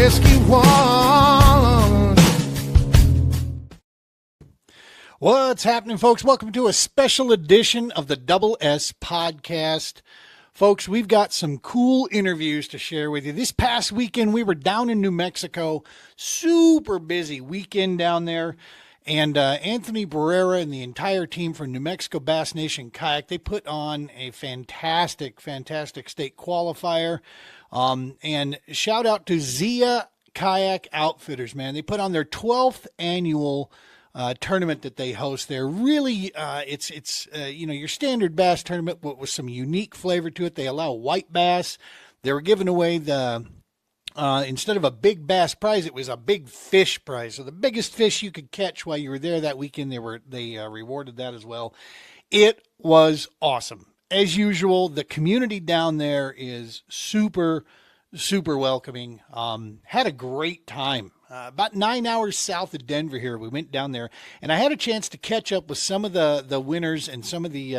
whiskey one. What's happening, folks? Welcome to a special edition of the Double S Podcast. Folks, we've got some cool interviews to share with you. This past weekend, we were down in New Mexico. Super busy weekend down there. And Anthony Barrera and the entire team from New Mexico Bass Nation Kayak, they put on a fantastic state qualifier. And shout out to Zia Kayak Outfitters, man. They put on their 12th annual tournament that they host there. Really, it's your standard bass tournament, but with some unique flavor to it. They allow white bass. They were giving away the instead of a big bass prize, it was a big fish prize. So the biggest fish you could catch while you were there that weekend, they rewarded that as well. It was awesome. As usual, the community down there is super welcoming. Had a great time. About 9 hours south of Denver here, we went down there, and I had a chance to catch up with some of the winners and some of the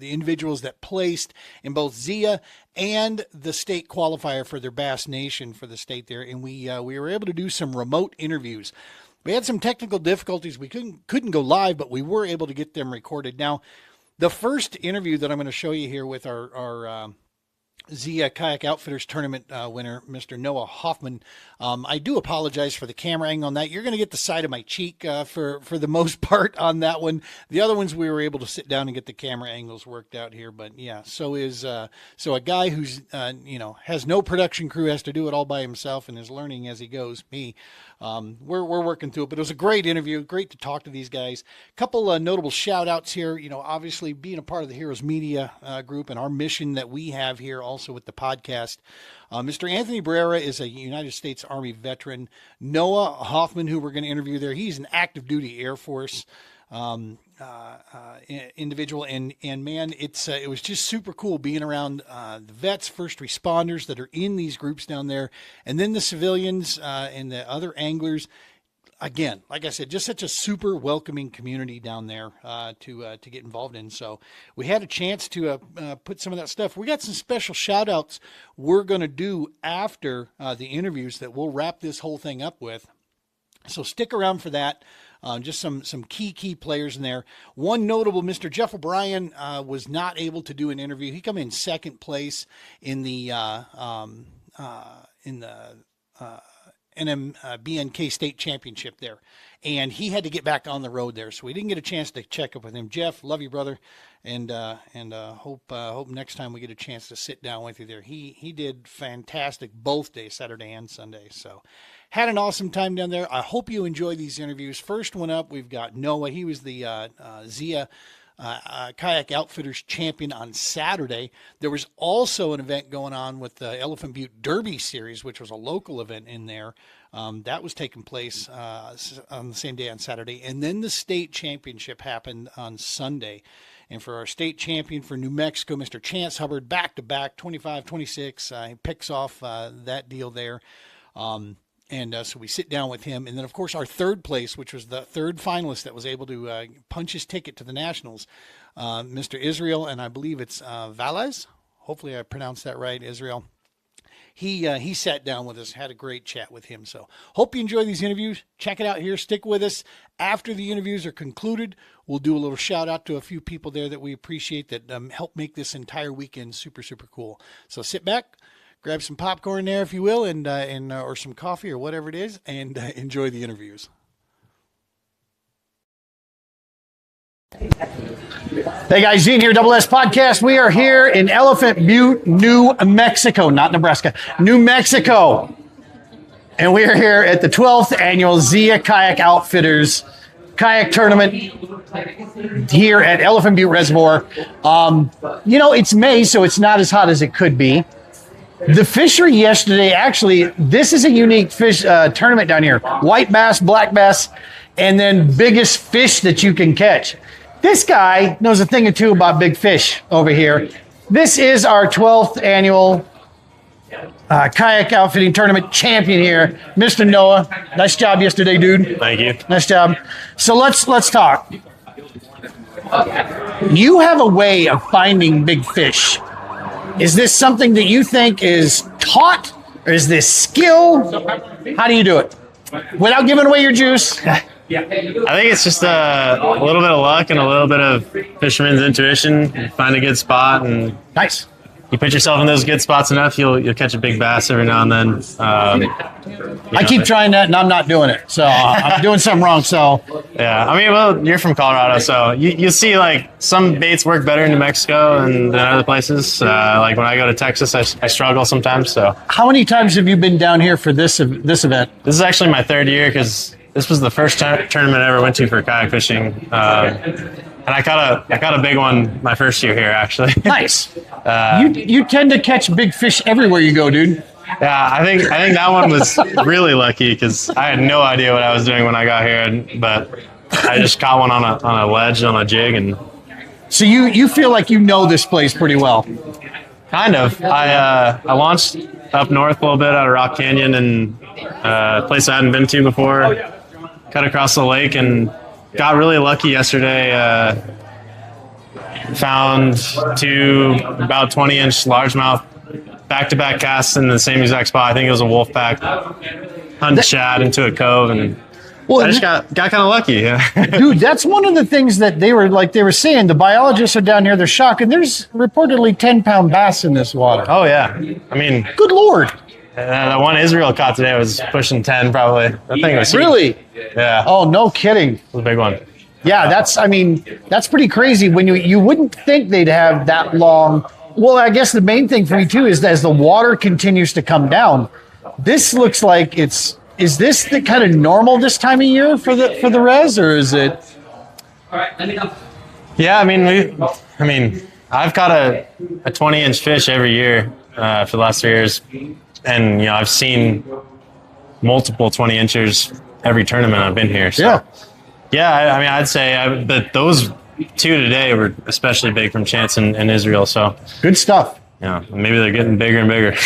individuals that placed in both Zia and the state qualifier for their Bass Nation for the state there, and we were able to do some remote interviews. We had some technical difficulties. We couldn't go live, but we were able to get them recorded. Now, the first interview that I'm going to show you here with our Zia Kayak Outfitters tournament winner, Mr. Noah Hoffman. I do apologize for the camera angle on that. You're going to get the side of my cheek for the most part on that one. The other ones we were able to sit down and get the camera angles worked out here. But yeah, so a guy who's has no production crew, has to do it all by himself and is learning as he goes. Me, we're working through it. But it was a great interview. Great to talk to these guys. A couple notable shout outs here. Obviously being a part of the Heroes Media group and our mission that we have here also with the podcast. Mr. Anthony Barrera is a United States Army veteran. Noah Hoffman, who we're going to interview there, he's an active duty Air Force individual. And man, it was just super cool being around the vets, first responders that are in these groups down there, and then the civilians and the other anglers. Again, like I said, just such a super welcoming community down there to get involved in. So we had a chance to put some of that stuff. We got some special shout outs we're going to do after the interviews that we'll wrap this whole thing up with. So stick around for that. Just some key players in there. One notable, Mr. Jeff O'Brien was not able to do an interview. He came in second place in the NMBNK state championship there, and he had to get back on the road there, so we didn't get a chance to check up with him. Jeff, love you, brother, and hope next time we get a chance to sit down with you there. He did fantastic both days, Saturday and Sunday, so had an awesome time down there. I hope you enjoy these interviews. First one up, we've got Noah. He was the Zia Kayak Outfitters champion on Saturday. There was also an event going on with the Elephant Butte Derby Series, which was a local event in there. That was taking place on the same day on Saturday. And then the state championship happened on Sunday. And for our state champion for New Mexico, Mr. Chance Hubbard, back-to-back, 25-26. He picks off that deal there. So we sit down with him. And then, of course, our third place, which was the third finalist that was able to punch his ticket to the Nationals, Mr. Israel, and I believe it's Valles. Hopefully I pronounced that right, Israel. He sat down with us, had a great chat with him. So hope you enjoy these interviews. Check it out here. Stick with us. After the interviews are concluded, we'll do a little shout out to a few people there that we appreciate that help make this entire weekend super cool. So sit back. Grab some popcorn there, if you will, and or some coffee or whatever it is, and enjoy the interviews. Hey guys, Gene here, Double S Podcast. We are here in Elephant Butte, New Mexico, not Nebraska, New Mexico. And we are here at the 12th annual Zia Kayak Outfitters Kayak Tournament here at Elephant Butte Reservoir. It's May, so it's not as hot as it could be. The fishery yesterday, actually, this is a unique fish tournament down here. White bass, black bass, and then biggest fish that you can catch. This guy knows a thing or two about big fish over here. This is our 12th annual kayak outfitting tournament champion here, Mr. Noah. Nice job yesterday, dude. Thank you. Nice job. So let's talk. You have a way of finding big fish. Is this something that you think is taught, Or is this skill? How do you do it? Without giving away your juice. I think it's just a little bit of luck and a little bit of fisherman's intuition. You find a good spot, and Nice. you put yourself in those good spots enough, you'll catch a big bass every now and then. I keep trying that, and I'm not doing it. So I'm doing something wrong. So Yeah, I mean, well, you're from Colorado, so you see like some baits work better in New Mexico than other places. Like when I go to Texas, I struggle sometimes. So how many times have you been down here for this event? this is actually my third year because this was the first tournament I ever went to for kayak fishing. And I caught a big one my first year here, actually. Nice. You tend to catch big fish everywhere you go, dude. Yeah, I think that one was really lucky because I had no idea what I was doing when I got here, but I just caught one on a ledge on a jig, and So you feel like you know this place pretty well. kind of. I launched up north a little bit out of Rock Canyon, and a place I hadn't been to before. Cut across the lake and got really lucky yesterday. Found two about 20-inch largemouth back-to-back casts in the same exact spot. I think it was a wolf pack. Hunted shad into a cove, and I just got kind of lucky. Yeah. Dude, that's one of the things that they were saying. The biologists are down here. They're shocked, and there's reportedly 10-pound bass in this water. Oh yeah. I mean, Good Lord. the one Israel caught today was pushing 10 probably. That thing was huge. Really? Yeah. Oh, no kidding. It was a big one. Yeah, that's pretty crazy. When you wouldn't think they'd have that long. Well, I guess the main thing for me too is that as the water continues to come down, this looks like is this the kind of normal this time of year for the res, or is it? Yeah, I mean, I've caught a 20-inch fish every year for the last 3 years, and I've seen multiple 20-inchers every tournament I've been here. So, yeah, I mean, I'd say that those two today were especially big from Chance and Israel. So Good stuff. yeah, maybe they're getting bigger and bigger.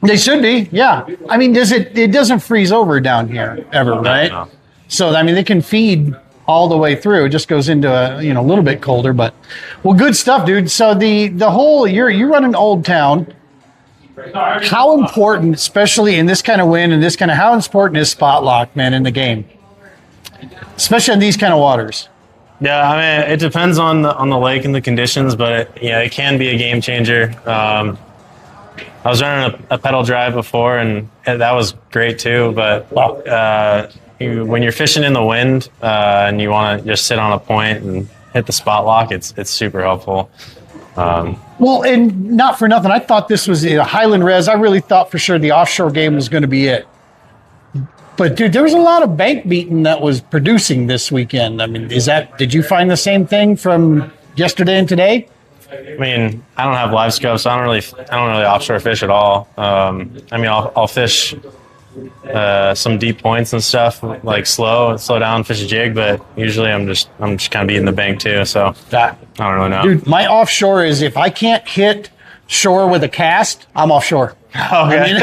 They should be. Yeah. I mean, it doesn't freeze over down here ever, right? No. So I mean, they can feed all the way through. It just goes into a little bit colder, but well, good stuff, dude. So the whole you run an Old Town. How important, especially in this kind of wind and this kind of, how important is spot lock, man, in the game, especially in these kind of waters? Yeah, I mean, it depends on the lake and the conditions, but it can be a game changer. I was running a pedal drive before, and that was great too. But when you're fishing in the wind and you want to just sit on a point and hit the spot lock, it's super helpful. Well, and not for nothing, I thought this was a Highland Res. I really thought for sure the offshore game was going to be it. But dude, there was a lot of bank beating that was producing this weekend. I mean, did you find the same thing from yesterday and today? I mean, I don't have live scope, so I don't really offshore fish at all. I mean, I'll fish some deep points and stuff, like slow down, fish a jig, but usually I'm just kind of beating the bank too. So I don't really know. Dude, my offshore is if I can't hit shore with a cast, I'm offshore. Okay. I mean,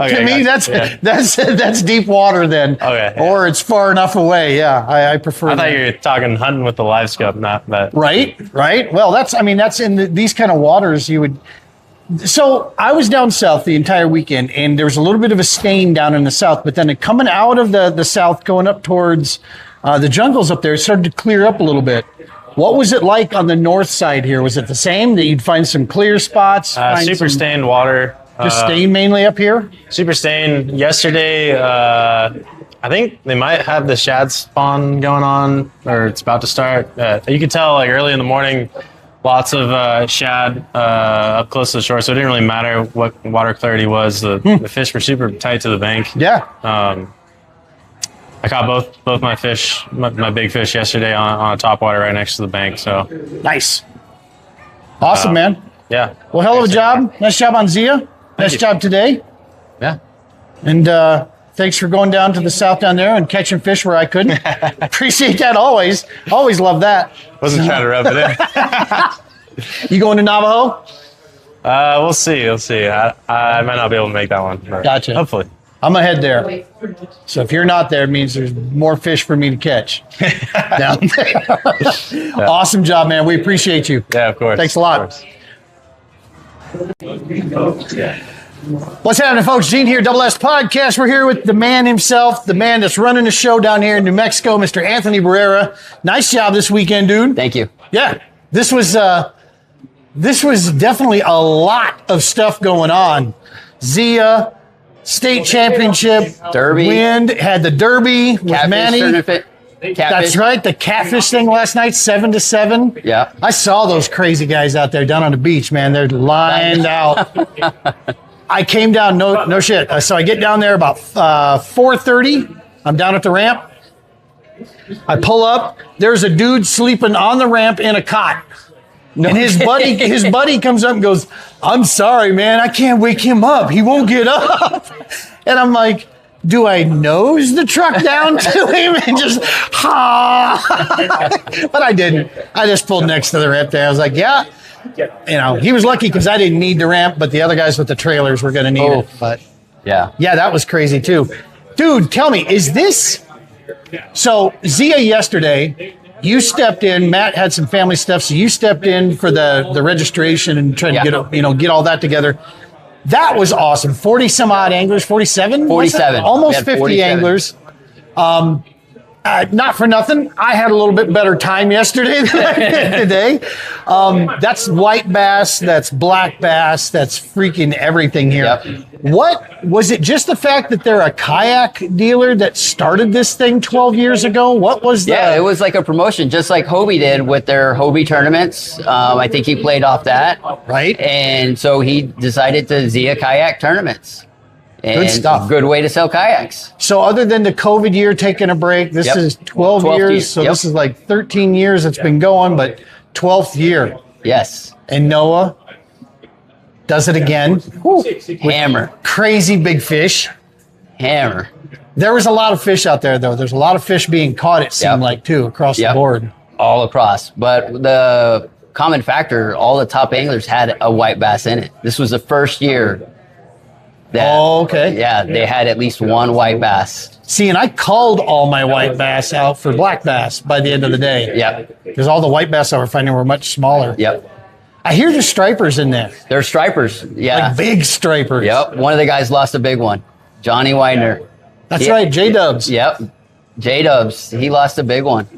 Okay, to me, that's deep water then. Okay. Yeah. Or it's far enough away. Yeah, I prefer. I thought that. you were talking hunting with the live scope, not that. Right. Well, that's in these kind of waters you would. So I was down south the entire weekend, and there was a little bit of a stain down in the south, but then coming out of the south, going up towards the jungles up there, it started to clear up a little bit. What was it like on the north side here? Was it the same, that you'd find some clear spots? Super stained water. Just stain mainly up here? Super stained. Yesterday, I think they might have the shad spawn going on, or it's about to start. You could tell like early in the morning, lots of shad up close to the shore, so it didn't really matter what water clarity was. The fish were super tight to the bank. Yeah. I caught both my fish, my big fish yesterday on a topwater right next to the bank. So nice. Awesome, man. Yeah. Well, hell of a job. Nice job on Zia. Nice job today. Yeah. And thanks for going down to the south down there and catching fish where I couldn't. Appreciate that always. Always love that. Wasn't trying to rub it in. You going to Navajo? We'll see. I might not be able to make that one. Gotcha. Hopefully. I'm going to head there. So if you're not there, it means there's more fish for me to catch down there. Yeah. Awesome job, man. We appreciate you. Yeah, of course. Thanks a lot. What's happening, folks? Gene here, Double S Podcast. We're here with the man himself, the man that's running the show down here in New Mexico, Mr. Anthony Barrera. Nice job this weekend, dude. Thank you. Yeah, this was definitely a lot of stuff going on. Zia, state championship, Derby. Wind, had the Derby with Catfish Manny. tournament. Catfish. That's right, the catfish thing last night, 7-7. Yeah. I saw those crazy guys out there down on the beach, man. They're lined out. I came down, no shit. So I get down there about 4:30. I'm down at the ramp. I pull up. There's a dude sleeping on the ramp in a cot. And his buddy comes up and goes, "I'm sorry, man. I can't wake him up. He won't get up." And I'm like, do I nose the truck down to him and just, But I didn't. I just pulled next to the ramp there. I was like, yeah. You know, he was lucky because I didn't need the ramp, but the other guys with the trailers were going to need it. But yeah, that was crazy too. Dude, tell me, is this... So Zia yesterday, you stepped in. Matt had some family stuff, so you stepped in for the registration and tried to get all that together. That was awesome. 40 some odd anglers, 47? 47. Almost 50 47. anglers. Not for nothing, I had a little bit better time yesterday than I did today. That's white bass, that's black bass, that's freaking everything here. Yep. What was it? Just the fact that they're a kayak dealer that started this thing 12 years ago? What was that? Yeah, it was like a promotion, just like Hobie did with their Hobie tournaments. I think he played off that. Right. And so he decided to Zia kayak tournaments. And Good stuff. Good way to sell kayaks. So other than the COVID year taking a break, this is 12 years. So this is like 13 years it's been going, but 12th year. Yes. And Noah does it again. Hammer. Crazy big fish. Hammer. There was a lot of fish out there, though. There's a lot of fish being caught, it seemed like, too, across the board. All across. But the common factor, all the top anglers had a white bass in it. This was the first year that, yeah, they had at least one white bass. See, and I culled all my white bass out for black bass by the end of the day. Yep. Because all the white bass I were finding were much smaller. Yep. I hear there's stripers in there. They're stripers. Yeah. Like big stripers. Yep. One of the guys lost a big one. Johnny Widener. That's right. J-Dubs. Yep. J-Dubs. He lost a big one.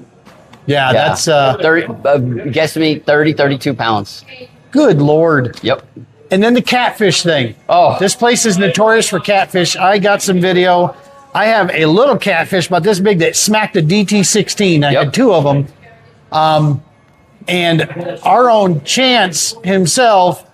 Yeah, that's... 30, guess me, 30, 32 pounds. Good Lord. Yep. And then the catfish thing. Oh. This place is notorious for catfish. I got some video. I have a little catfish about this big that smacked a DT-16. I had two of them. And our own Chance himself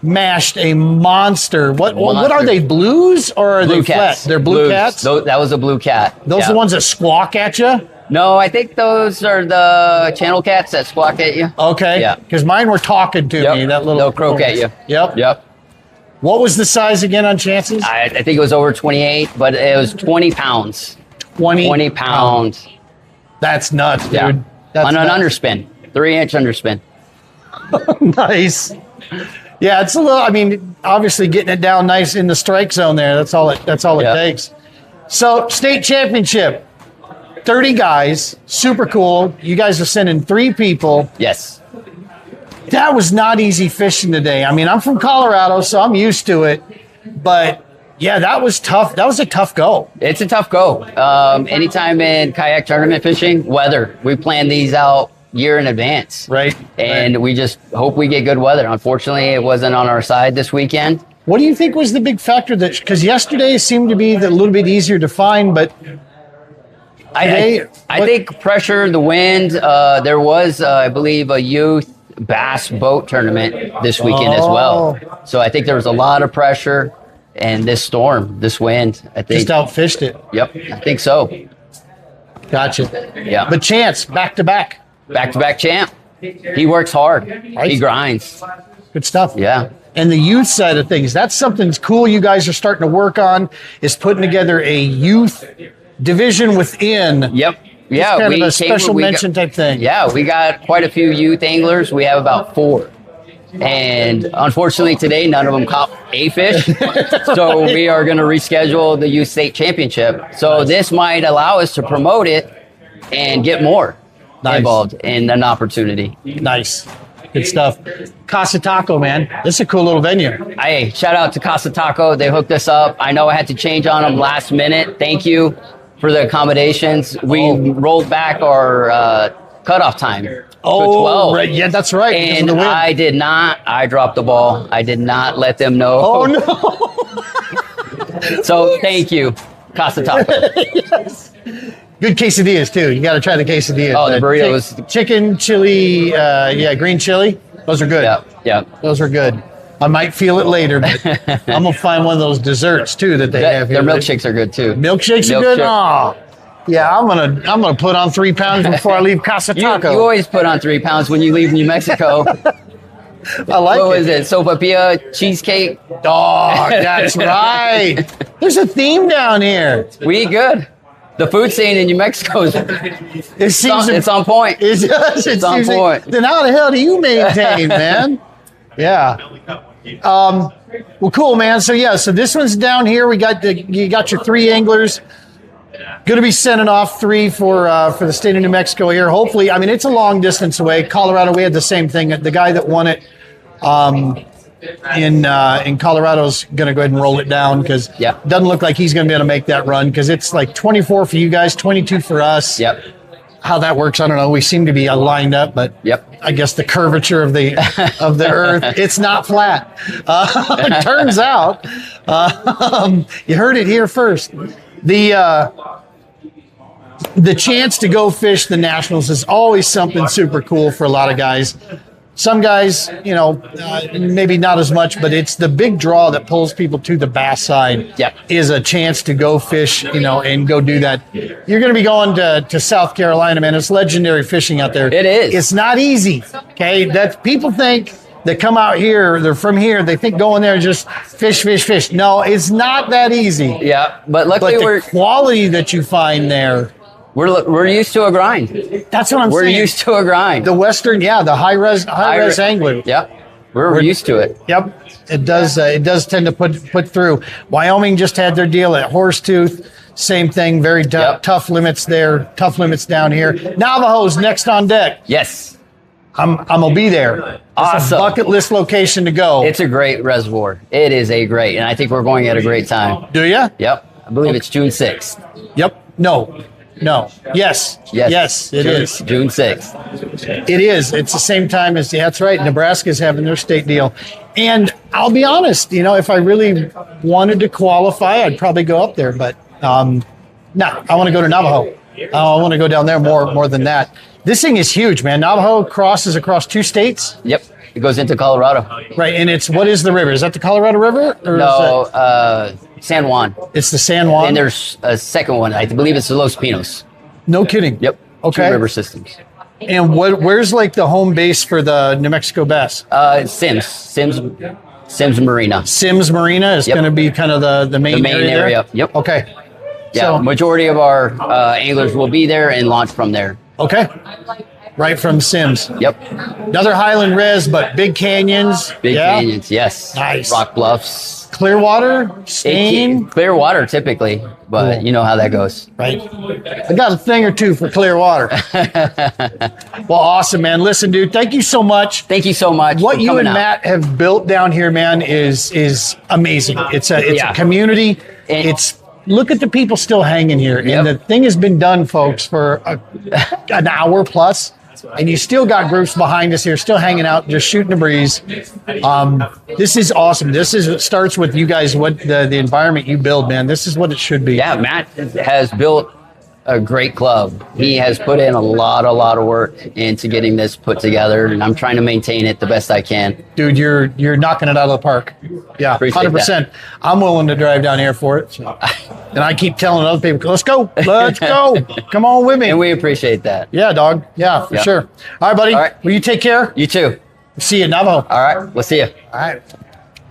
mashed a monster. What are they, blues or are Blue they cats. flat? They're blue cats? That was a blue cat. Those are the ones that squawk at you? No, I think those are the channel cats that squawk at you. Okay. Yeah. Because mine were talking to me. That little. They'll croak at you. Yep. Yep. What was the size again on Chances? I think it was over 28, but it was 20 pounds. 20 pounds. That's nuts, dude. Yeah. That's on an nuts. underspin. 3-inch underspin. Nice. Yeah, it's a little, I mean, obviously getting it down nice in the strike zone there. That's all it takes. So, state championship. 30 guys, super cool. You guys are sending 3 people. Yes. That was not easy fishing today. I mean, I'm from Colorado, so I'm used to it. But yeah, that was tough. That was a tough go. It's a tough go. Anytime in kayak tournament fishing, weather. We plan these out year in advance. Right. And we just hope we get good weather. Unfortunately, it wasn't on our side this weekend. What do you think was the big factor that, because yesterday seemed to be a little bit easier to find, but I think pressure, the wind. There was, I believe, a youth bass boat tournament this weekend as well. So I think there was a lot of pressure, and this storm, this wind, I think just outfished it. Yep, I think so. Gotcha. Yeah. But Chance, back to back champ. He works hard. Right. He grinds. Good stuff. Yeah. And the youth side of things, that's something cool you guys are starting to work on, is putting together a youth division within. Yep. Yeah. It's kind of a special mention type thing. Yeah. We got quite a few youth anglers. We have about 4. And unfortunately today, none of them caught a fish. So we are going to reschedule the youth state championship. So this might allow us to promote it and get more involved in an opportunity. Nice. Good stuff. Casa Taco, man. This is a cool little venue. Hey, shout out to Casa Taco. They hooked us up. I know I had to change on them last minute. Thank you for the accommodations. We rolled back our cutoff time to 12. Right. Yeah, that's right. And I did not. I dropped the ball. I did not let them know. Oh, no. So thank you, Casa Taco. Yes. Good quesadillas, too. You got to try the quesadillas. Oh, the burritos. Chicken, chili, green chili. Those are good. Yeah. Those are good. I might feel it later, but I'm going to find one of those desserts, too, that they have here. Their milkshakes are good, too. Milkshakes are good? Oh. Yeah, I'm gonna put on 3 pounds before I leave Casa Taco. You always put on 3 pounds when you leave New Mexico. I like What was it? Sopapilla cheesecake? Oh, that's right. There's a theme down here. We eat good. The food scene in New Mexico is it's on point. It's on point. Then how the hell do you maintain, man? Yeah. Well, cool, man. So this one's down here. You got your 3 anglers. Going to be sending off 3 for the state of New Mexico here. Hopefully, I mean, it's a long distance away. Colorado, we had the same thing. The guy that won it in Colorado's going to go ahead and roll it down because it doesn't look like he's going to be able to make that run because it's like 24 for you guys, 22 for us. Yep. How that works, I don't know. We seem to be lined up, but I guess the curvature of the earth, it's not flat. It turns out, you heard it here first. The chance to go fish the Nationals is always something super cool for a lot of guys. Some guys, maybe not as much, but it's the big draw that pulls people to the bass side. Is a chance to go fish, and go do that. You're going to be going to South Carolina, man. It's legendary fishing out there. It is. It's not easy. Okay, that people think that come out here, they're from here. They think going there and just fish. No, it's not that easy. Yeah, but luckily the quality that you find there. We're used to a grind. That's what I'm saying. We're used to a grind. The Western, the high res angler. Yeah, we're used to it. Yep, it does tend to put through. Wyoming just had their deal at Horsetooth. Same thing, very tough limits there, tough limits down here. Navajo's next on deck. Yes. I'm gonna be there. Awesome. It's a bucket list location to go. It's a great reservoir. It is and I think we're going at a great time. Do you? Yep. I believe it's June 6th. Yep. No. Yes. It is June 6th. It is. It's the same time as that's right. Nebraska's having their state deal, and I'll be honest. If I really wanted to qualify, I'd probably go up there. But I want to go to Navajo. I want to go down there more than that. This thing is huge, man. Navajo crosses across 2 states. Yep. It goes into Colorado. Right, and what is the river? Is that the Colorado River? Or no, San Juan. It's the San Juan? And there's a second one. I believe it's the Los Pinos. No kidding. Yep. Okay. 2 river systems. And where's the home base for the New Mexico bass? It's Sims Marina. Sims Marina is going to be kind of the main area. There? Yep. Okay. Yeah, majority of our anglers will be there and launch from there. Okay. Right from Sims. Yep. Another Highland res, but big canyons. Big canyons, yes. Nice. Rock bluffs. Clearwater, Stain. Clearwater typically, but you know how that goes. Right. I got a thing or two for Clearwater. Well, awesome, man. Listen, dude, thank you so much. Thank you so much. What you and Matt have built down here, man, is amazing. It's a community. Look at the people still hanging here. And the thing has been done, folks, for an hour plus. And you still got groups behind us here, still hanging out, just shooting the breeze. This is awesome. It starts with you guys, what the environment you build, man. This is what it should be. Yeah, Matt has built a great club. He has put in a lot of work into getting this put together, and I'm trying to maintain it the best I can. Dude, you're knocking it out of the park. Yeah, 100%. I'm willing to drive down here for it. So. And I keep telling other people, let's go. Come on with me. And we appreciate that. Yeah, dog. Yeah, for sure. All right, buddy. All right. Will you take care? You too. See you at Navajo. All right. We'll see you. All right.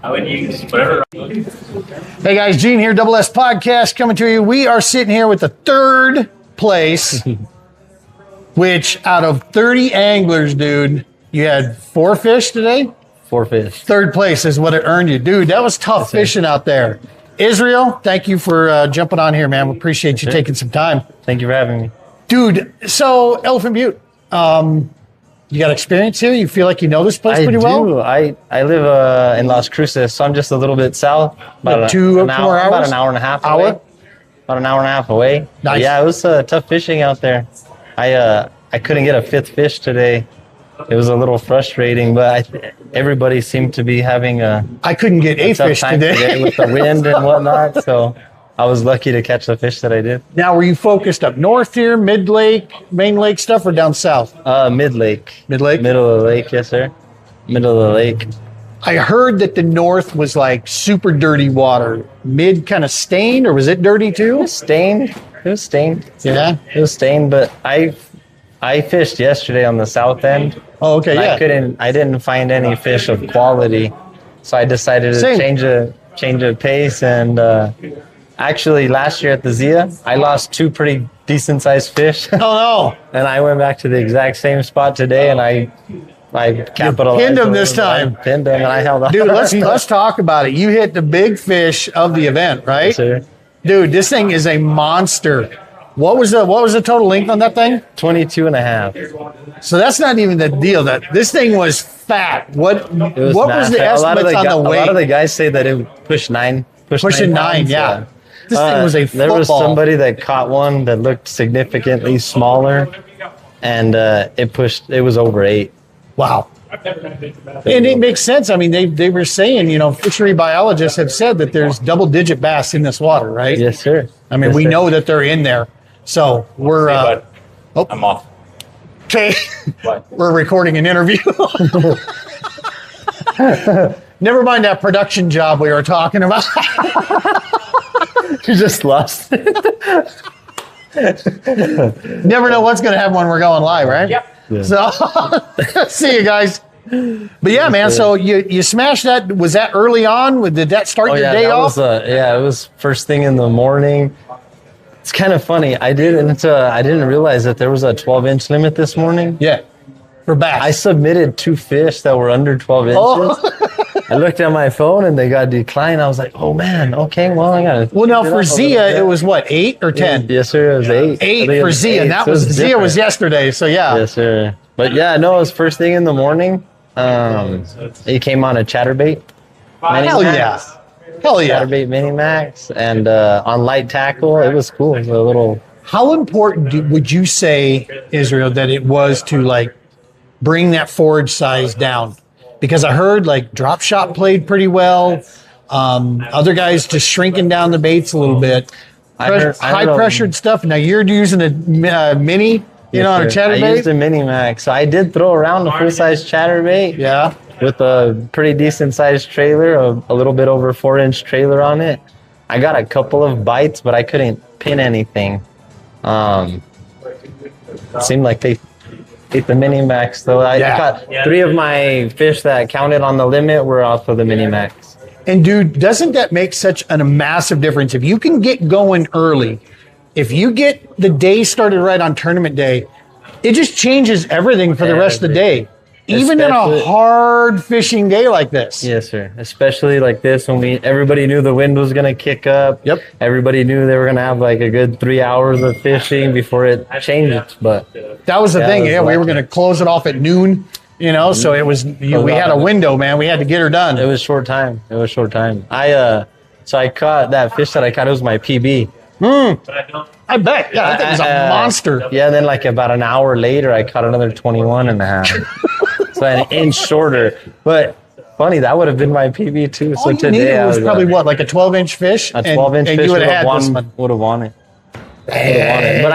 I would use whatever. Hey guys, Gene here, Double S Podcast coming to you. We are sitting here with the 3rd place, which out of 30 anglers, dude, you had 4 fish today? 4 fish. 3rd place is what it earned you. Dude, that was tough fishing out there. Israel, thank you for jumping on here, man. We appreciate you taking some time. Thank you for having me. Dude, so Elephant Butte, You got experience here? You feel like you know this place I pretty do. well? I live in Las Cruces, so I'm just a little bit south. About Two more hours? About an hour and a half away. About an hour and a half away. Nice. Yeah, it was tough fishing out there. I couldn't get a fifth fish today. It was a little frustrating, but everybody seemed to be having I couldn't get a tough fish time today. with the wind and whatnot. So I was lucky to catch the fish that I did. Now, were you focused up north here, mid-lake, main lake stuff, or down south? Mid-lake. Mid-lake? Middle of the lake, yes, sir. Middle of the lake. I heard that the north was like super dirty water. Mid kind of stained, or was it dirty too? It was stained. Yeah. It was stained, but I fished yesterday on the south end. Oh, okay, yeah. I didn't find any fish of quality, so I decided to Same. change of pace. And actually, last year at the Zia, I lost 2 pretty decent sized fish, Oh no. and I went back to the exact same spot today, and I capitalized. pinned 'em on this it. time. I pinned him, and I held on. Dude, let's talk about it. You hit the big fish of the event, right? Yes, sir. Dude, this thing is a monster. What was the total length on that thing? 22 and a half. So that's not even the deal. That this thing was fat. What was massive. the estimates on the A lot weight? of the guys say that it pushed 9. Pushing 9, pounds, yeah. This thing was a There was football. somebody that caught one that looked significantly smaller, and it was over 8. Wow. And it makes sense. I mean, they were saying, fishery biologists have said that there's double-digit bass in this water, right? Yes, sir. I mean, Yes, we sir. know that they're in there. So we're I'm off. okay. What? We're recording an interview. Never mind that production job we were talking about. You just lost it. Never know what's going to happen when we're going live, right? Yep. Yeah. So see you guys. But yeah, man. So you smashed that. Was that early on? Did that start Oh your yeah, day that off? was it was first thing in the morning. It's kind of funny. I didn't realize that there was a 12-inch limit this morning. Yeah. For bass. I submitted 2 fish that were under 12 inches. Oh. I looked at my phone and they got declined. I was like, oh man, okay, well I got it. Well, now for Zia, it was what, 8 or 10? Yes, sir. It was 8. I 8 think it for was Zia. 8, And that so was it's Zia was different. yesterday. So yeah. Yes, sir. But yeah, no, it was first thing in the morning. He came on a chatterbait. Hell yeah. Hell yeah. Chatterbait mini max and on light tackle. It was cool. It was a little. How important would you say, Israel, that it was to like bring that forage size down? Because I heard like drop shot played pretty well. Other guys just shrinking down the baits a little bit. I heard High pressured stuff. Now you're using a mini, on a Yes, sir. I used chatterbait. a mini max. So I did throw around a full size chatterbait. Yeah. With a pretty decent sized trailer, a little bit over 4-inch trailer on it. I got a couple of bites, but I couldn't pin anything. It seemed like they ate the mini max. So I got 3 of my fish that counted on the limit were off of the mini max. And dude, doesn't that make such a massive difference? If you can get going early, if you get the day started right on tournament day, it just changes everything for the rest of the day. Even in a Especially- hard fishing day like this. Yes, sir. Especially like this when everybody knew the wind was gonna kick up. Yep. Everybody knew they were gonna have like a good 3 hours of fishing before it changed. But That was the Yeah, thing. it was Yeah, we were lucky. going to close it off at noon, so it was, we had a window, man. We had to get her done. it was short time. So I caught that fish that I caught. It was my PB. I bet. Yeah, that thing was a monster. Yeah, then like about an hour later, I caught another 21 and a half. So an inch shorter. But funny, that would have been my PB too. All So you today needed I was probably what, like a 12-inch fish? a 12-inch and fish you would would have have had this won. one. Would have won it. But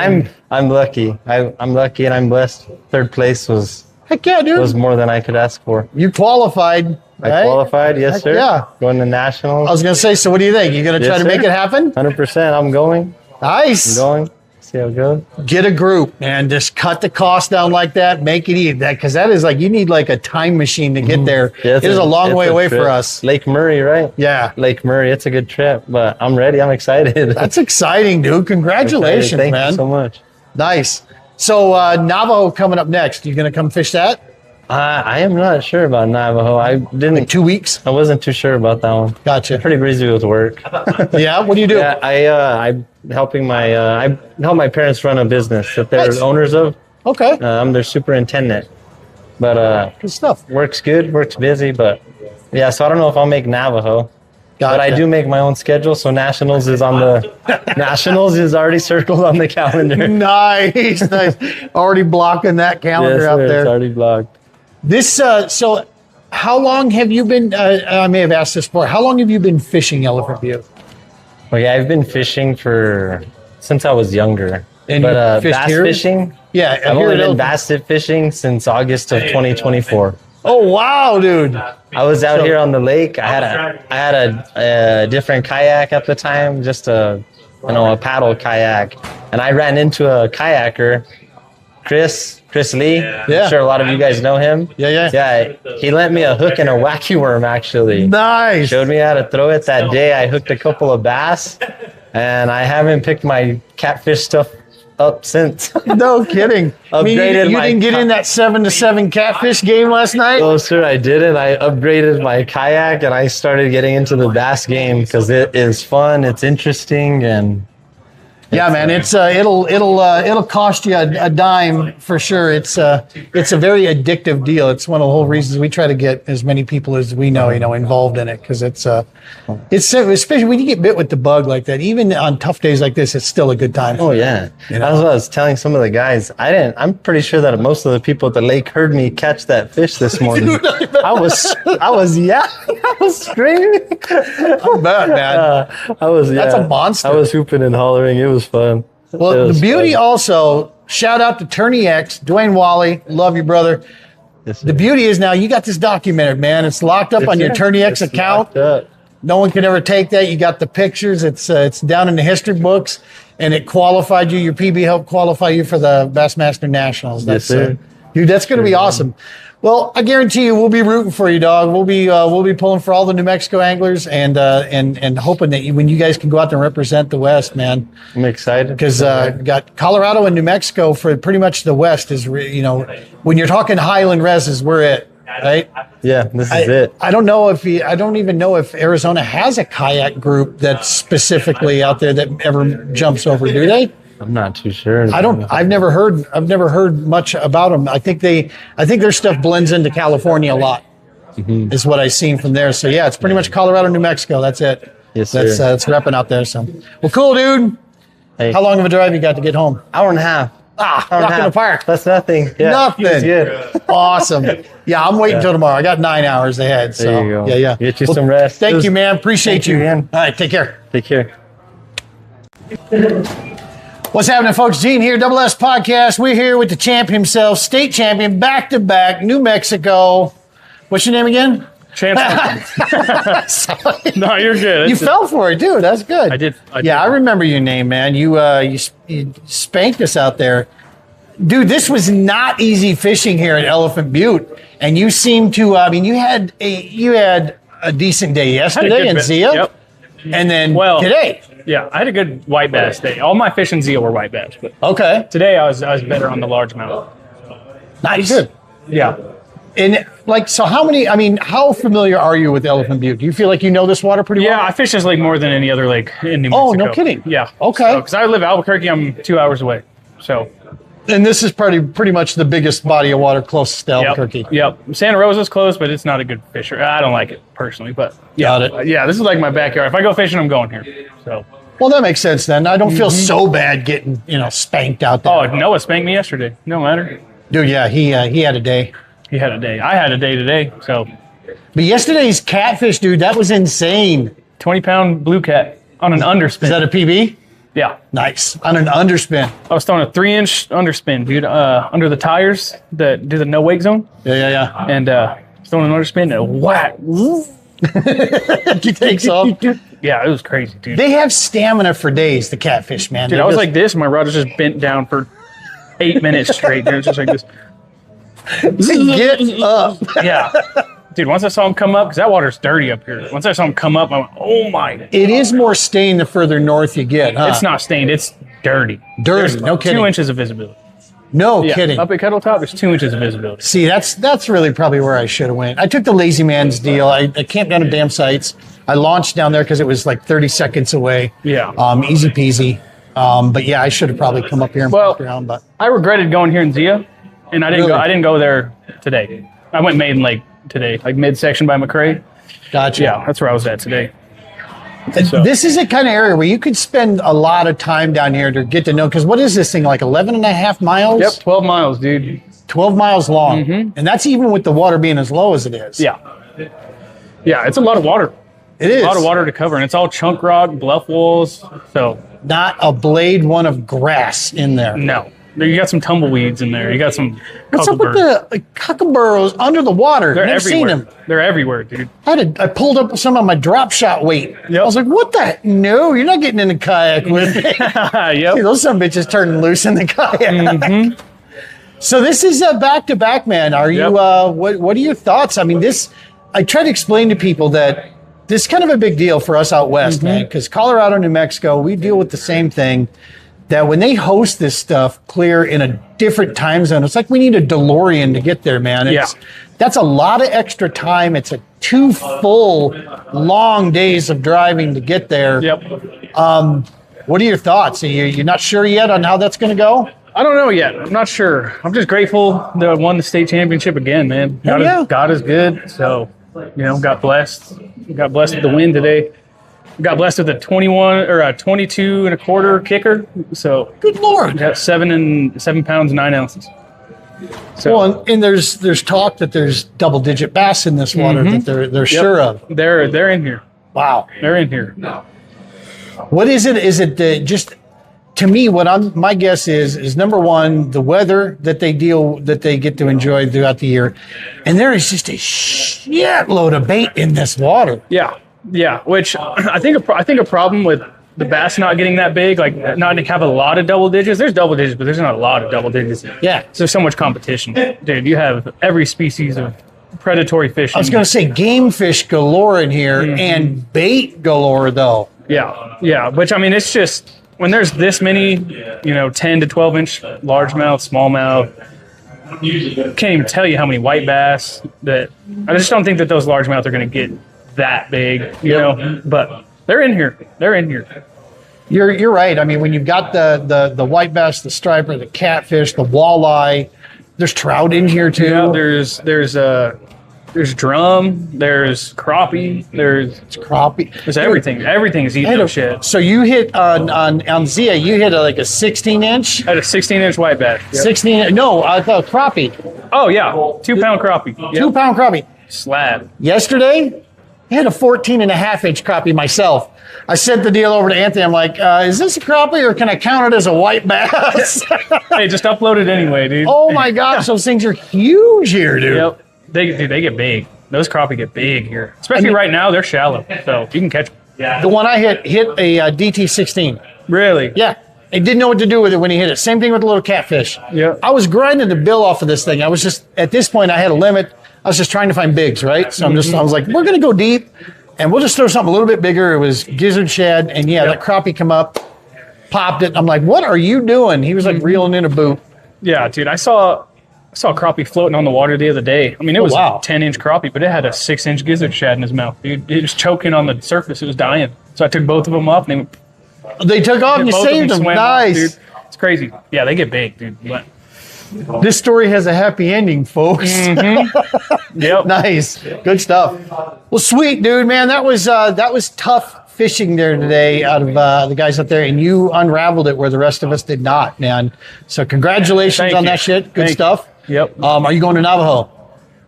I'm lucky. I'm lucky and I'm blessed. Third place was Heck yeah, dude. more than I could ask for. You qualified, I right? qualified, yes, Heck sir. yeah. Going to nationals. I was going to say, so what do you think? You going to try Yes, to make sir. it happen? 100%. I'm going. Nice. Going. See how it goes. Get a group, man. Just cut the cost down like that. Make it easy. Because that is like, you need like a time machine to get there. Yeah, It is a long it's way away trip. for us. Lake Murray, right? Yeah. Lake Murray. It's a good trip, but I'm ready. I'm excited. That's exciting, dude. Congratulations, Thank man. you so much. Nice. So Navajo coming up next. You going to come fish that? I am not sure about Navajo. I didn't. Like 2 weeks? I wasn't too sure about that one. Gotcha. Pretty busy with work. Yeah. What do you do? Yeah, I'm helping I help my parents run a business that they're Nice. owners of. Okay. I'm their superintendent. But Good stuff. works good, works busy. But yeah, so I don't know if I'll make Navajo. But I Gotcha. do make my own schedule, so Nationals is already circled on the calendar. Nice. Already blocking that calendar Yes, out sir, there. it's already blocked. This so how long have you been I may have asked this before. How long have you been fishing Elephant Butte? Okay, I've been fishing since I was younger. And But you fished bass here? fishing, Yeah, I've here only at been Elephant- bass tip fishing since August of 2024. Oh wow, dude. I was out here on the lake. I had a different kayak at the time, just a paddle kayak, and I ran into a kayaker, Chris Lee. Yeah. I'm sure a lot of you guys know him. Yeah. He lent me a hook and a wacky worm actually. Nice. Showed me how to throw it that day. I hooked a couple of bass, and I haven't picked my catfish stuff up since. No kidding. I mean, Upgraded you my didn't get in that 7-7 catfish game last night? Oh, sir, I didn't. I upgraded my kayak and I started getting into the bass game because it is fun. It's interesting and Yeah, man, it's it'll cost you a dime for sure. It's a very addictive deal. It's one of the whole reasons we try to get as many people as we know, involved in it, because it's especially when you get bit with the bug like that. Even on tough days like this, it's still a good time. oh yeah. That's what I was telling some of the guys. I'm pretty sure that most of the people at the lake heard me catch that fish this morning. I was screaming. I bet, man. That's a monster. I was hooping and hollering. It was fun. Well, It was the beauty fun. also, shout out to Tourney X, Dwayne Wally, love you, brother. Yes, sir. The beauty is now you got this documented, man. It's locked up on your Tourney X It's account. locked up. No one can ever take that. You got the pictures. It's down in the history books, and it qualified you. Your PB helped qualify you for the Bassmaster Nationals. Yes, sir. Dude, that's going to be awesome. Well, I guarantee you, we'll be rooting for you, dog. We'll be pulling for all the New Mexico anglers, and hoping that when you guys can go out there and represent the West, man. I'm excited. Because got Colorado and New Mexico for pretty much the West is, when you're talking Highland reses, we're it, right? Yeah, this is it. I don't know I don't even know if Arizona has a kayak group that's specifically out there that ever jumps over. Do they? I'm not too sure. I've never heard much about them. I think their stuff blends into California a lot. Is what I've seen from there. So yeah, it's pretty much Colorado, New Mexico. That's it. Yes, sir. That's repping out there. So well, cool, dude. Hey. How long of a drive you got to get home? Hour and a half. Rock Hour and a in the half. park. That's nothing. Yeah, Nothing. it's good. Awesome. Yeah, I'm waiting till tomorrow. I got 9 hours ahead. So There you go. yeah. Get you some rest. Thank you, man. Appreciate Thank you, man. All right, take care. Take care. What's happening, folks? Gene here, Double S Podcast. We're here with the champ himself, state champion, back-to-back, New Mexico. What's your name again? Chance. No, you're good. You fell for it, dude. That's good. I did. I remember your name, man. You spanked us out there. Dude, this was not easy fishing here at Elephant Butte. And you seemed to, you had a decent day yesterday in Zia. Yep. And then Well, today. Yeah, I had a good white bass day. All my fish in Zia were white bass, but Okay. today I was better on the largemouth. Nice. Good. Yeah. And so how familiar are you with Elephant Butte? Do you feel like you know this water pretty well? Yeah, I fish this lake more than any other lake in New Mexico. Oh, no kidding. Yeah. Okay. Because I live in Albuquerque, I'm 2 hours away. So. And this is pretty much the biggest body of water closest to Albuquerque. Yep. Santa Rosa's close, but it's not a good fisher. I don't like it personally, but yeah. Got it. Yeah, this is like my backyard. If I go fishing, I'm going here. So. Well, that makes sense then. I don't feel so bad getting, spanked out there. Oh, Noah spanked me yesterday. No matter. Dude, yeah, he had a day. He had a day. I had a day today. So. But yesterday's catfish, dude, that was insane. 20-pound blue cat on an underspin. Is that a PB? Yeah. Nice. On an underspin. I was throwing a 3-inch underspin, dude, under the tires that do the no wake zone. Yeah. And throwing an underspin and whack. He takes off. Yeah, it was crazy, dude. They have stamina for days, the catfish, man. Dude, I was like this, my rod was just bent down for 8 minutes straight. Dude, it was just like this. get up. Yeah. Dude, once I saw him come up, because that water's dirty up here. Once I saw him come up, I went, oh my. It is more stained the further north you get, huh? It's not stained, it's dirty. Dirty, There's no kidding. 2 inches of visibility. No Yeah, kidding. up at Kettle Top, there's 2 inches of visibility. See, that's really probably where I should have went. I took the lazy man's deal. I camped down at Dam Sites. I launched down there because it was like 30 seconds away. Yeah. Easy peasy. But yeah, I should have probably come up here and Well, walked around. But I regretted going here in Zia, and I didn't Really? go. I didn't go there today. I went maiden lake today, like midsection by McRae. Gotcha. Yeah, that's where I was at today. So. This is a kind of area where you could spend a lot of time down here to get to know, because what is this thing, like 11 and a half miles? Yep, 12 miles, dude. 12 miles long. And that's even with the water being as low as it is. Yeah. Yeah, it's a lot of water. It is. A lot of water to cover, and it's all chunk rock, bluff walls. So Not a blade one of grass in there. no, you got some tumbleweeds in there. You got some. What's up with the kookaburras under the water? They're Never everywhere. seen them. They're everywhere, dude. I pulled up some of my drop shot weight. Yep. I was like, what the? No, you're not getting in the kayak with me. Yep. See, those some bitches turning loose in the kayak. So this is a back-to-back, man. Are you? Yep. What are your thoughts? I mean, this. I try to explain to people that this is kind of a big deal for us out west, man, because Colorado, New Mexico, we deal with the same thing. That when they host this stuff clear in a different time zone, it's like we need a DeLorean to get there, man. That's a lot of extra time. It's a 2 full, long days of driving to get there. Yep. What are your thoughts? You're not sure yet on how that's going to go? I don't know yet. I'm not sure. I'm just grateful that I won the state championship again, man. God is good. So, got blessed. Got blessed with the win today. Got blessed with a 21 or a 22 and a quarter kicker. So Good Lord. got 7 pounds 9 ounces. So Well, and there's talk that there's double-digit bass in this water that they're sure of. they're in here. Wow. They're in here. What is it? Is it just, to me, my guess is number one, the weather that they get to enjoy throughout the year, and there is just a shitload of bait in this water. Yeah. Which I think a problem with the bass not getting that big, like not to have a lot of double digits. There's double digits, but there's not a lot of double digits. Yeah. So there's so much competition, dude. You have every species of predatory fish. I was going to say game fish galore in here and bait galore, though. Yeah. Which, I mean, it's just when there's this many, 10 to 12 inch largemouth, smallmouth. Can't even tell you how many white bass that I just don't think that those largemouth are going to get that big, know. But they're in here. You're right. I mean, when you've got the white bass, the striper, the catfish, the walleye, there's trout in here too. Yeah, there's drum, there's crappie, there's everything. Everything's eating up shit. So you hit on Zia, you hit like a 16 inch. I had a 16-inch white bass. Yep. 16. No, I thought crappie. Oh yeah, 2-pound crappie. Yep. 2 pound crappie. Slab. Yesterday, I had a 14 and a half inch crappie myself. I sent the deal over to Anthony. I'm like, is this a crappie or can I count it as a white bass? Hey, just upload it anyway, dude. Oh my gosh, those things are huge here, dude. Yep. They get big. Those crappie get big here. Especially right now, they're shallow. So you can catch them. Yeah. The one I hit a DT16. Really? Yeah. I didn't know what to do with it when he hit it. Same thing with the little catfish. Yeah. I was grinding the bill off of this thing. I was just, at this point, I had a limit. I was just trying to find bigs, right? So I was like, we're going to go deep and we'll just throw something a little bit bigger. It was gizzard shad. And that crappie come up, popped it. I'm like, what are you doing? He was like reeling in a boot. Yeah, dude. I saw a crappie floating on the water the other day. I mean, it was a 10-inch crappie, but it had a 6-inch gizzard shad in his mouth, dude. It was choking on the surface. It was dying. So I took both of them up and they took off and you saved them. Nice. Dude. It's crazy. Yeah, they get big, dude. But this story has a happy ending, folks. Yep. Nice. Good stuff. Well, sweet, dude, man. That was tough fishing there today out of the guys up there, and you unraveled it where the rest of us did not, man. So congratulations on that shit. Good stuff. Yep. Are you going to Navajo?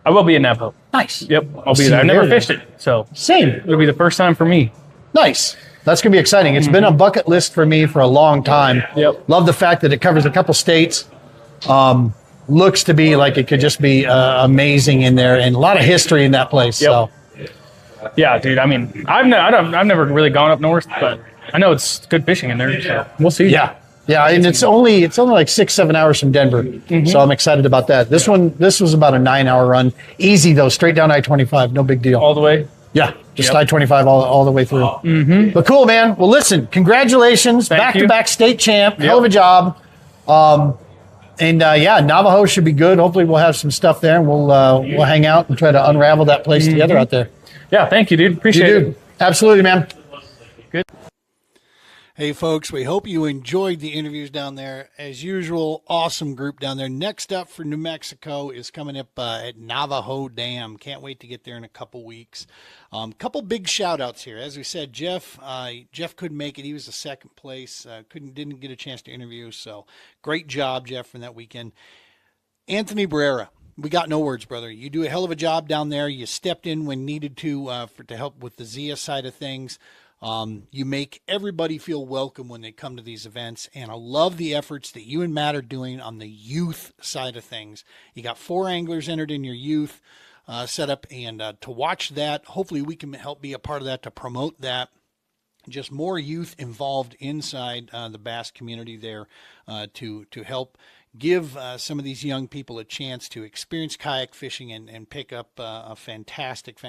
I will be in Navajo. Nice. Yep. I'll be there. I've never fished it, so same. It'll be the first time for me. Nice. That's going to be exciting. It's been a bucket list for me for a long time. Yep. Love the fact that it covers a couple states. Looks to be like it could just be amazing in there, and a lot of history in that place. Yep. So, yeah, dude. I mean, I've never really gone up north, but I know it's good fishing in there. So we'll see. Yeah, and it's only like 6-7 hours from Denver, so I'm excited about that. This was about a 9-hour run, easy though, straight down I-25, no big deal. All the way. Yeah, just I-25 all the way through. But cool, man. Well, listen, congratulations, back-to-back state champ, hell of a job. And Navajo should be good. Hopefully, we'll have some stuff there, and we'll hang out and try to unravel that place together out there. Yeah, thank you, dude. Appreciate it. Absolutely, man. Good. Hey, folks, we hope you enjoyed the interviews down there. As usual, awesome group down there. Next up for New Mexico is coming up at Navajo Dam. Can't wait to get there in a couple weeks. Couple big shout-outs here. As we said, Jeff couldn't make it. He was the second place. Didn't get a chance to interview, so great job, Jeff, from that weekend. Anthony Barrera. We got no words, brother. You do a hell of a job down there. You stepped in when needed to help with the Zia side of things. You make everybody feel welcome when they come to these events, and I love the efforts that you and Matt are doing on the youth side of things. You got 4 anglers entered in your youth setup, and to watch that, hopefully we can help be a part of that to promote that. Just more youth involved inside the bass community there to help give some of these young people a chance to experience kayak fishing and pick up a fantastic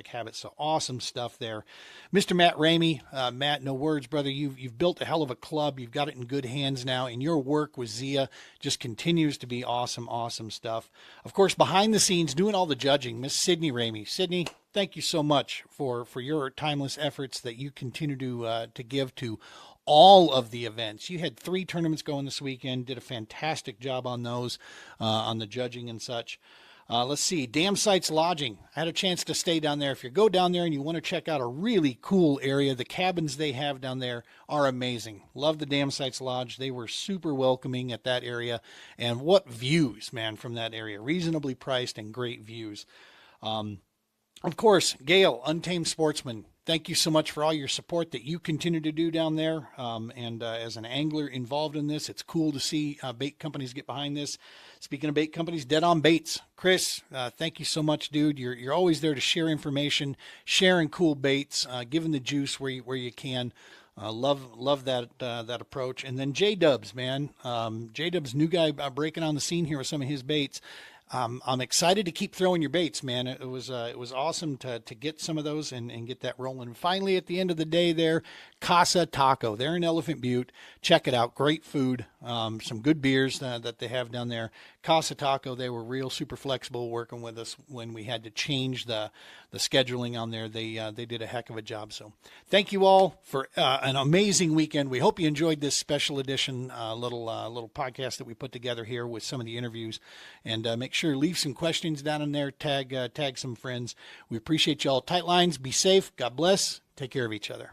habit. So awesome stuff there. Mr. Matt Ramey, Matt, no words, brother. You've built a hell of a club. You've got it in good hands now, and your work with Zia just continues to be awesome stuff. Of course, behind the scenes, doing all the judging, Miss Sydney Ramey. Sydney, thank you so much for your timeless efforts that you continue to give to all of the events. You had 3 tournaments going this weekend, did a fantastic job on those, on the judging and such. Let's see, Dam Sites Lodging. I had a chance to stay down there. If you go down there and you want to check out a really cool area, the cabins they have down there are amazing. Love the Dam Sites Lodge. They were super welcoming at that area. And what views, man, from that area. Reasonably priced and great views. Of course, Gail, Untamed Sportsman, thank you so much for all your support that you continue to do down there. And as an angler involved in this, it's cool to see bait companies get behind this. Speaking of bait companies, Dead on Baits. Chris, thank you so much, dude. You're always there to share information, sharing cool baits, giving the juice where you can. Love that approach. And then J-Dubs, man. J-Dubs, new guy breaking on the scene here with some of his baits. I'm excited to keep throwing your baits, man. It was awesome to get some of those and get that rolling. And finally, at the end of the day there, Casa Taco. They're in Elephant Butte. Check it out. Great food. Some good beers that they have down there. Casa Taco, they were real super flexible working with us when we had to change the scheduling on there. They did a heck of a job. So thank you all for an amazing weekend. We hope you enjoyed this special edition little podcast that we put together here with some of the interviews. And make sure to leave some questions down in there. Tag some friends. We appreciate y'all. Tight lines. Be safe. God bless. Take care of each other.